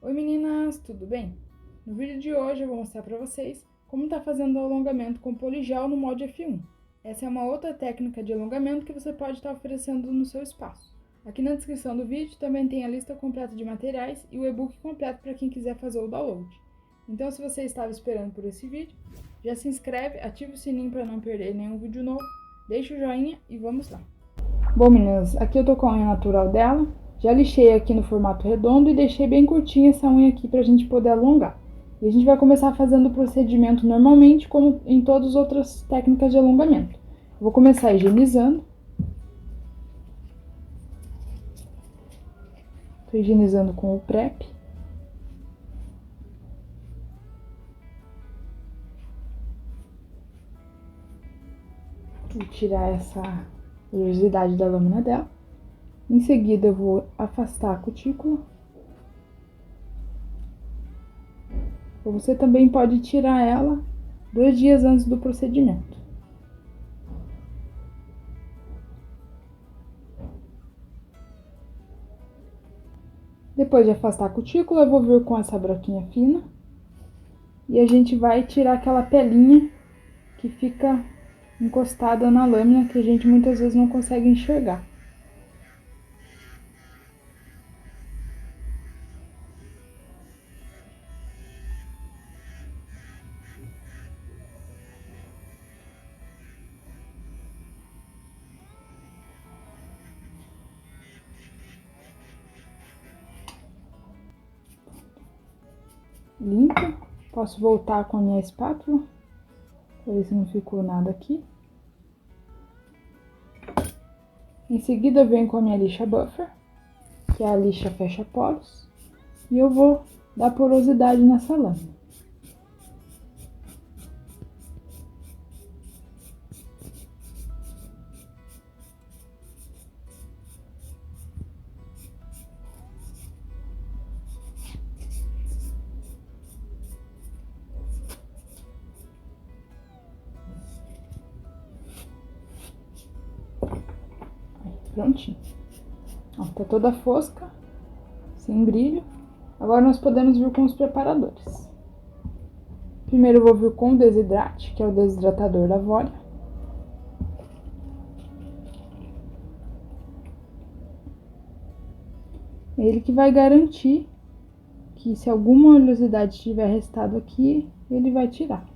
Oi meninas, tudo bem? No vídeo de hoje eu vou mostrar para vocês como está fazendo o alongamento com poligel no molde F1. Essa é uma outra técnica de alongamento que você pode estar oferecendo no seu espaço. Aqui na descrição do vídeo também tem a lista completa de materiais e o e-book completo para quem quiser fazer o download. Então se você estava esperando por esse vídeo, já se inscreve, ativa o sininho para não perder nenhum vídeo novo, deixa o joinha e vamos lá! Bom meninas, aqui eu tô com a unha natural dela. Já lixei aqui no formato redondo e deixei bem curtinha essa unha aqui pra gente poder alongar. E a gente vai começar fazendo o procedimento normalmente, como em todas as outras técnicas de alongamento. Eu vou começar higienizando. Tô higienizando com o PrEP. Vou tirar essa oleosidade da lâmina dela. Em seguida, eu vou afastar a cutícula. Você também pode tirar ela 2 dias antes do procedimento. Depois de afastar a cutícula, eu vou vir com essa broquinha fina. E a gente vai tirar aquela pelinha que fica encostada na lâmina, que a gente muitas vezes não consegue enxergar. Limpo. Posso voltar com a minha espátula, para ver se não ficou nada aqui. Em seguida eu venho com a minha lixa buffer, que é a lixa fecha poros, e eu vou dar porosidade nessa lâmina. Prontinho. Ó, tá toda fosca, sem brilho. Agora nós podemos vir com os preparadores. Primeiro eu vou vir com o Desidrate, que é o desidratador da Volia. É ele que vai garantir que se alguma oleosidade tiver restado aqui, ele vai tirar.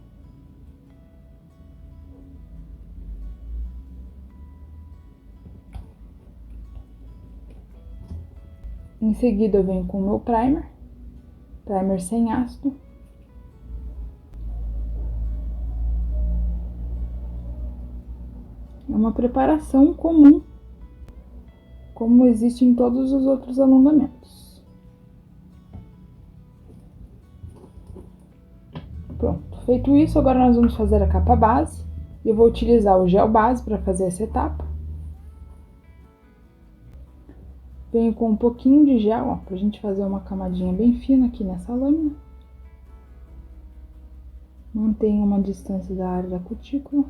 Em seguida eu venho com o meu primer sem ácido. É uma preparação comum, como existe em todos os outros alongamentos. Pronto, feito isso, agora nós vamos fazer a capa base. Eu vou utilizar o gel base para fazer essa etapa. Venho com um pouquinho de gel, ó, pra gente fazer uma camadinha bem fina aqui nessa lâmina. Mantenha uma distância da área da cutícula.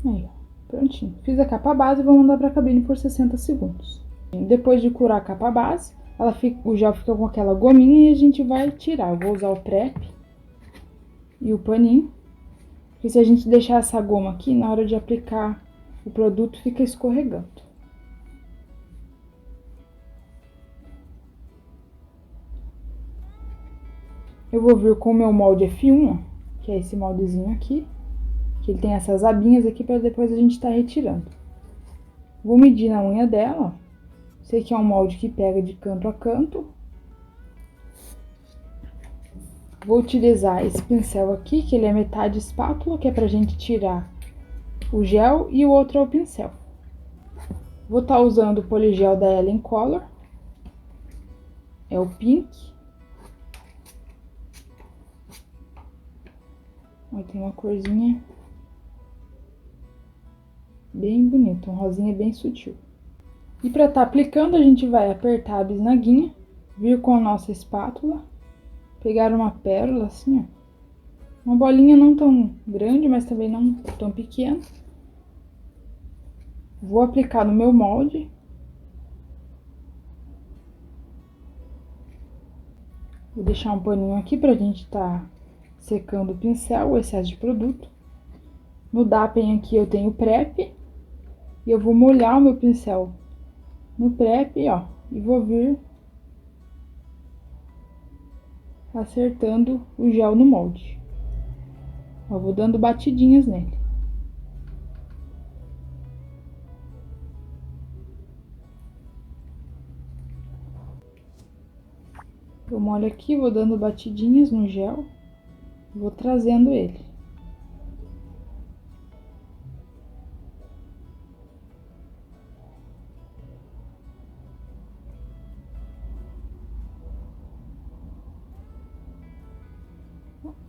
Aí, ó, prontinho. Fiz a capa base e vou mandar pra cabine por 60 segundos. Depois de curar a capa base, o gel fica com aquela gominha e a gente vai tirar. Eu vou usar o PrEP e o paninho, porque se a gente deixar essa goma aqui, na hora de aplicar o produto, fica escorregando. Eu vou vir com o meu molde F1, ó, que é esse moldezinho aqui, que ele tem essas abinhas aqui para depois a gente estar retirando. Vou medir na unha dela, ó. Sei que é um molde que pega de canto a canto. Vou utilizar esse pincel aqui, que ele é metade espátula, que é pra gente tirar o gel, e o outro é o pincel. Vou estar usando o poligel da Ellen Color. É o Pink. Ó, tem uma corzinha bem bonita, um rosinha bem sutil. E para estar aplicando, a gente vai apertar a bisnaguinha vir com a nossa espátula, pegar uma pérola assim, ó. Uma bolinha não tão grande, mas também não tão pequena. Vou aplicar no meu molde. Vou deixar um paninho aqui pra gente tá secando o pincel, o excesso de produto. No Dappen aqui eu tenho prep. E eu vou molhar o meu pincel no prep, ó. E vou vir acertando o gel no molde. Eu vou dando batidinhas nele. Eu molho aqui, vou dando batidinhas no gel, vou trazendo ele.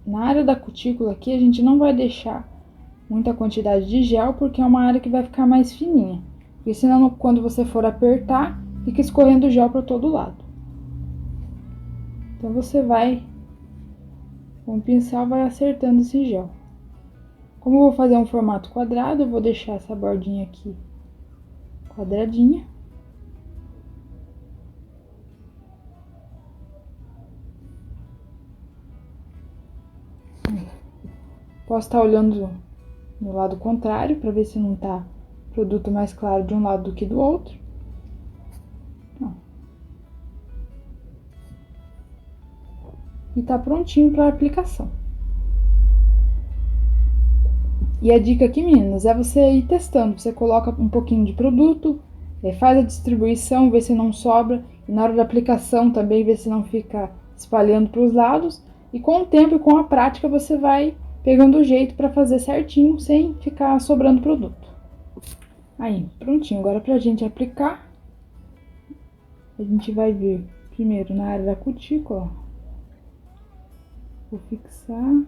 Na área da cutícula aqui, a gente não vai deixar muita quantidade de gel, porque é uma área que vai ficar mais fininha. Porque senão, quando você for apertar, fica escorrendo gel para todo lado. Então, você vai, com o pincel, vai acertando esse gel. Como eu vou fazer um formato quadrado, eu vou deixar essa bordinha aqui quadradinha. Posso estar olhando no lado contrário, para ver se não tá produto mais claro de um lado do que do outro. Ó. E tá prontinho para aplicação. E a dica aqui, meninas, é você ir testando. Você coloca um pouquinho de produto, faz a distribuição, vê se não sobra. E na hora da aplicação também vê se não fica espalhando para os lados. E com o tempo e com a prática você vai pegando o jeito para fazer certinho, sem ficar sobrando produto. Aí, prontinho. Agora pra gente aplicar, a gente vai vir primeiro na área da cutícula, ó. Vou fixar.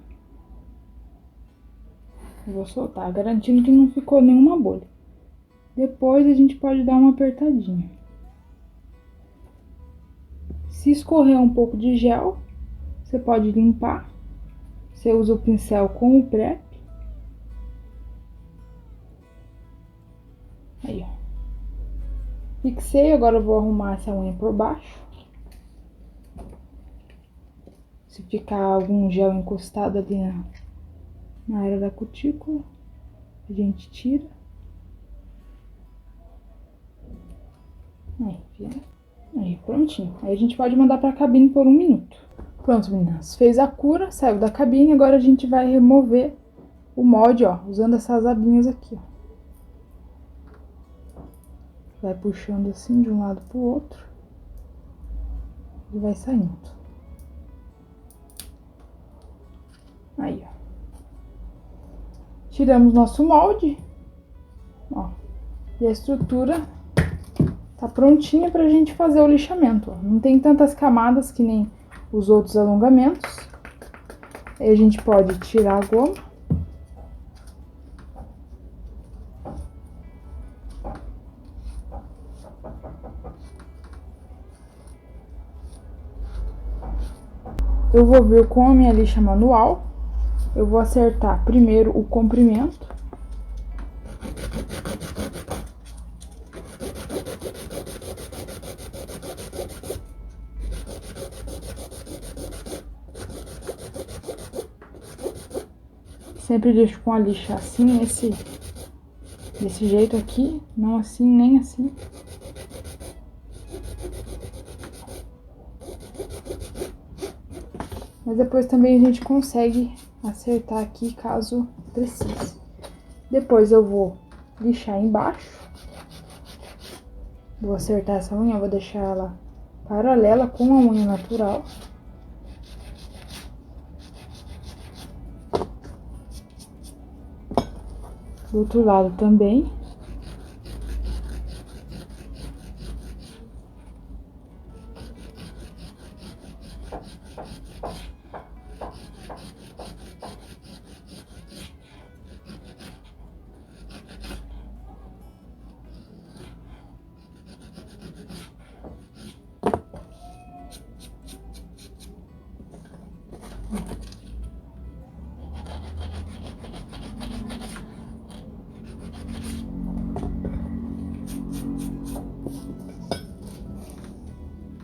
Eu vou soltar, garantindo que não ficou nenhuma bolha. Depois a gente pode dar uma apertadinha. Se escorrer um pouco de gel, você pode limpar. Você usa o pincel com o prep. Aí, ó. Fixei, agora eu vou arrumar essa unha por baixo. Se ficar algum gel encostado ali na área da cutícula, a gente tira. Aí, prontinho. Aí a gente pode mandar pra cabine por 1 minuto. Pronto, meninas. Fez a cura, saiu da cabine, agora a gente vai remover o molde, ó, usando essas abinhas aqui, ó. Vai puxando assim de um lado pro outro e vai saindo. Aí, ó. Tiramos nosso molde, ó. E a estrutura tá prontinha pra gente fazer o lixamento, ó. Não tem tantas camadas que nem os outros alongamentos. Aí a gente pode tirar a goma. Eu vou vir com a minha lixa manual. Eu vou acertar primeiro o comprimento. Sempre deixo com a lixa assim, desse jeito aqui, não assim, nem assim. Mas depois também a gente consegue acertar aqui, caso precise. Depois eu vou lixar embaixo. Vou acertar essa unha, vou deixar ela paralela com a unha natural. Do outro lado também.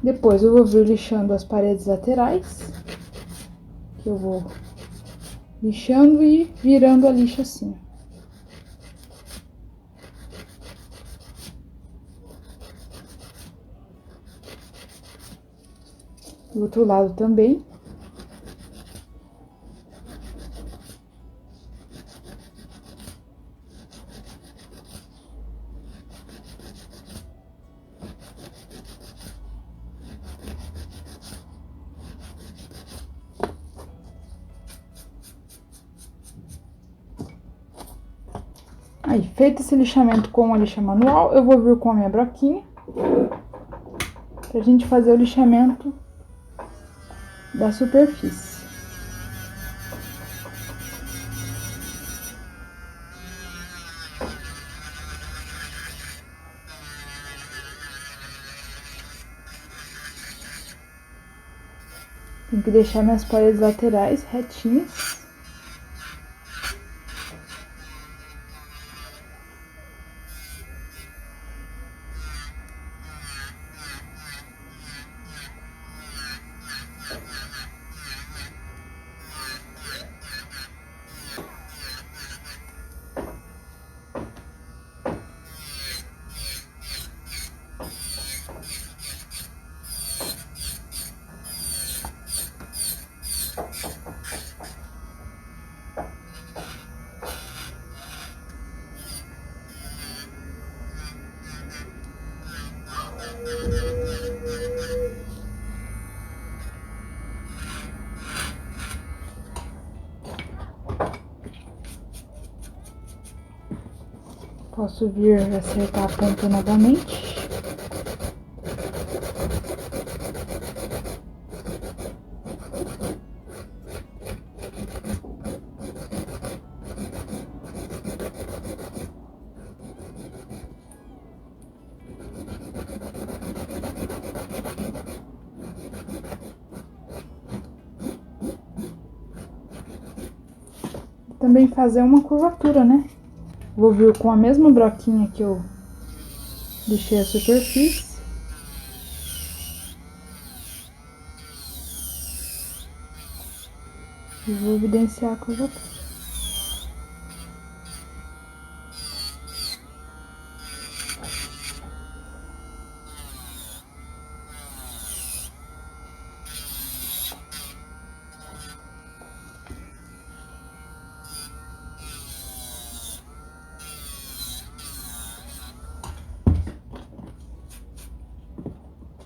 Depois eu vou vir lixando as paredes laterais, que eu vou lixando e virando a lixa assim. Do outro lado também. Aí, feito esse lixamento com a lixa manual, eu vou vir com a minha broquinha pra gente fazer o lixamento da superfície. Tem que deixar minhas paredes laterais retinhas. Posso vir acertar a ponta novamente. Também fazer uma curvatura, né? Vou vir com a mesma broquinha que eu lixei a superfície. E vou evidenciar a curvatura.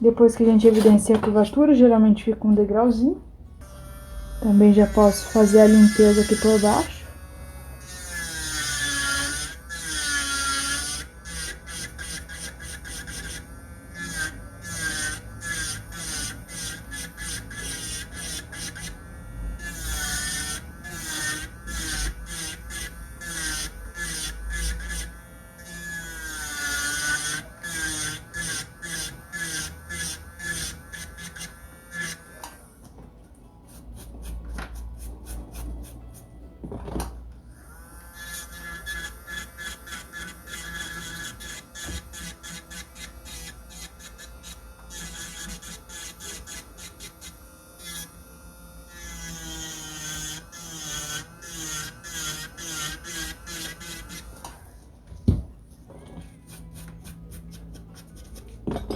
Depois que a gente evidencia a curvatura, geralmente fica um degrauzinho. Também já posso fazer a limpeza aqui por baixo.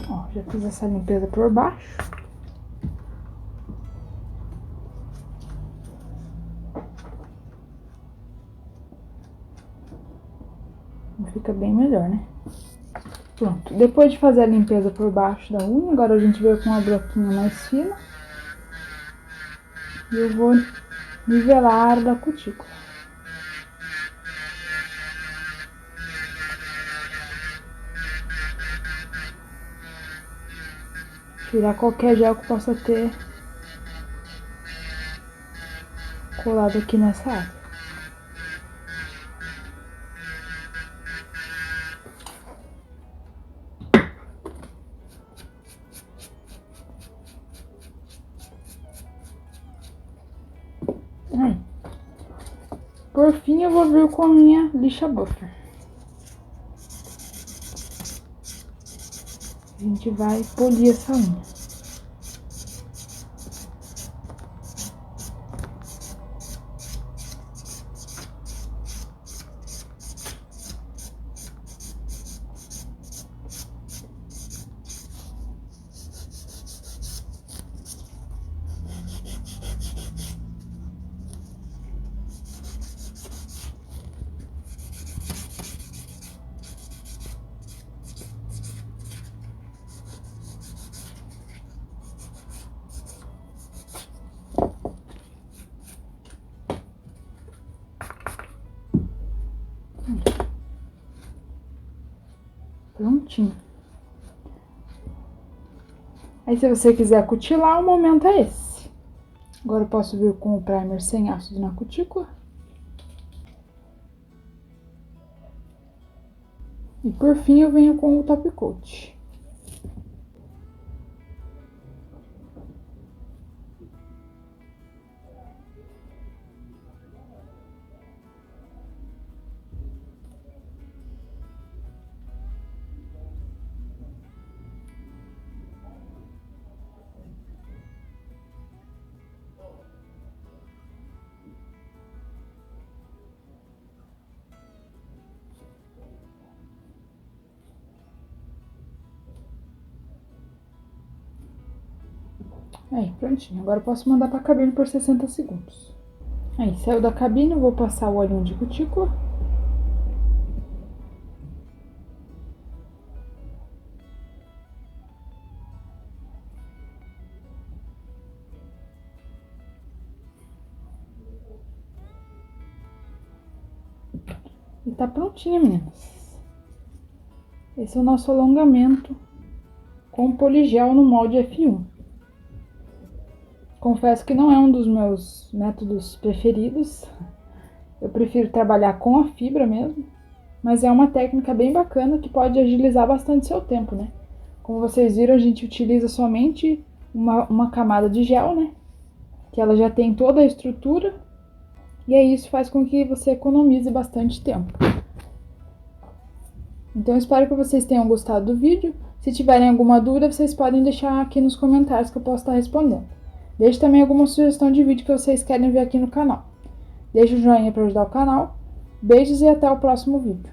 Ó, já fiz essa limpeza por baixo. Fica bem melhor, né? Pronto. Depois de fazer a limpeza por baixo da unha, agora a gente veio com uma broquinha mais fina. E eu vou nivelar a área da cutícula. Tirar qualquer gel que possa ter colado aqui nessa área. Aí. Por fim, eu vou vir com a minha lixa buffer. gente vai polir essa unha. Prontinho. Aí se você quiser cutilar, o momento é esse. Agora eu posso vir com o primer sem ácido na cutícula. E por fim eu venho com o top coat. Aí, prontinho. Agora eu posso mandar pra cabine por 60 segundos. Aí, saiu da cabine, eu vou passar o olhinho de cutícula. E tá prontinha, meninas. Esse é o nosso alongamento com poligel no molde F1. Confesso que não é um dos meus métodos preferidos. Eu prefiro trabalhar com a fibra mesmo. Mas é uma técnica bem bacana que pode agilizar bastante seu tempo, né? Como vocês viram, a gente utiliza somente uma camada de gel, né? Que ela já tem toda a estrutura. E aí isso faz com que você economize bastante tempo. Então eu espero que vocês tenham gostado do vídeo. Se tiverem alguma dúvida, vocês podem deixar aqui nos comentários que eu posso estar respondendo. Deixe também alguma sugestão de vídeo que vocês querem ver aqui no canal. Deixe o joinha para ajudar o canal. Beijos e até o próximo vídeo.